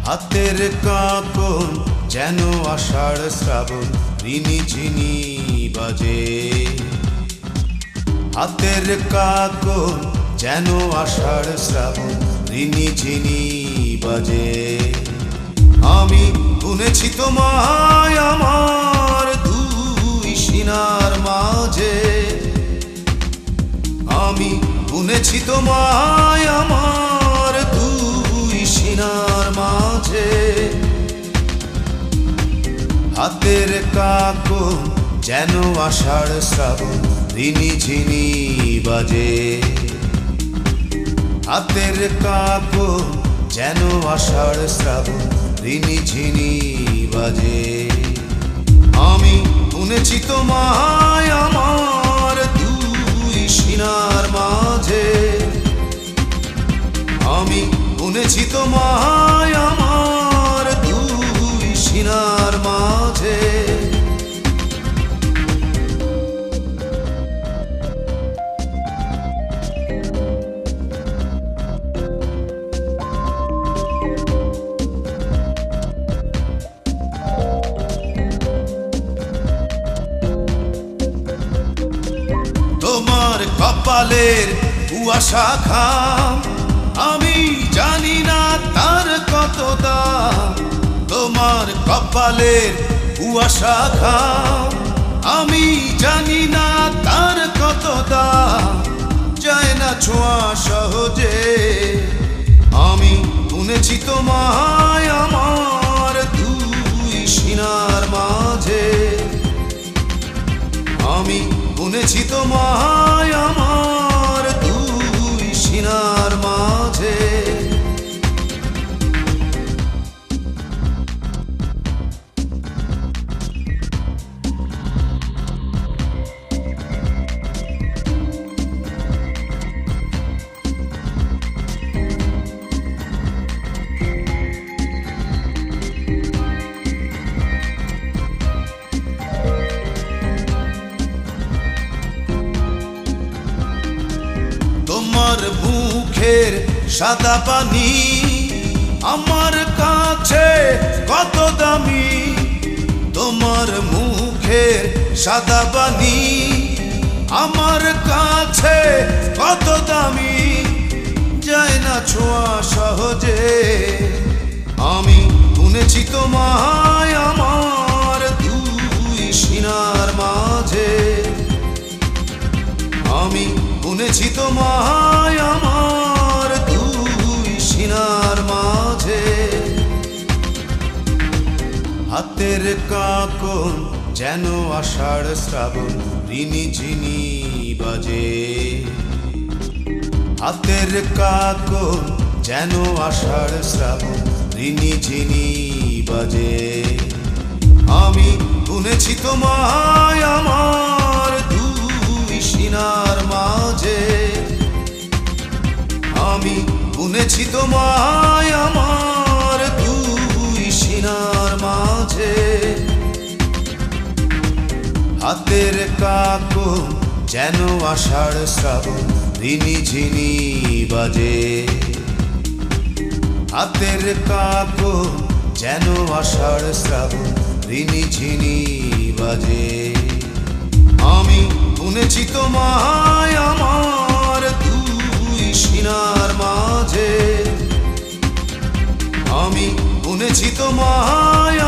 হাতের কাঁকন যেন আষাঢ় শ্রাবণ রিনি ঝিনি বাজে। হাতের কাঁকন যেন আষাঢ় শ্রাবণ রিনি ঝিনি বাজে। আমি গুনেছি তোমায় আমার দুই সিনার মাঝে। আমি গুনেছি তোমায় আমার দুই সিনার মাঝে। হাতের কাঁকন যেন আষাঢ় শ্রাবণ রিনি ঝিনি বাজে। হাতের কাঁকন যেন আষাঢ় শ্রাবণ রিনি ঝিনি বাজে। আমি গুনেছি তোমায় আমার দুই সিনার মাঝে। আমি গুনেছি তোমায় আমার দুই সিনার মাঝে। তোমার কপালের কুয়াশা ঘাম আমি জানি না তার কত দাম। তোমার কপালের কুয়াশা ঘাম আমি জানি না তার কত দাম। যায় না ছোঁয়া সহজে। আমি গুনেছি তোমায় আমার দুই সিনার মাঝে। আমি গুনেছি তোমায় আমার দুই সিনার মাঝে। তোমার মুখের সাদা পানি আমার কাছে কত দামি। তোমার মুখের সাদা পানি আমার কাছে কত দামি। যায় না ছোঁয়া সহজে। আমি গুনেছি তোমায় আমার দুই সিনার মাঝে। আমি গুনেছি তোমায় আমার দুই সিনার মাঝে। হাতের কাঁকন যেন আষাঢ় শ্রাবণ রিনি ঝিনি বাজে। হাতের কাঁকন যেন আষাঢ় শ্রাবণ রিনি ঝিনি বাজে। আমি গুনেছি তোমায় আমার দুই সিনার মাঝে। আমি গুনেছি তোমায় আমার দুই সিনার মাঝে। হাতের কাঁকন যেন আষাঢ় শ্রাবণ রিনি ঝিনি বাজে। হাতের কাঁকন যেন আষাঢ় শ্রাবণ রিনি ঝিনি বাজে। আমি গুনেছি তোমায় আমার দুই সিনার মাঝে। আমি গুনেছি তোমায়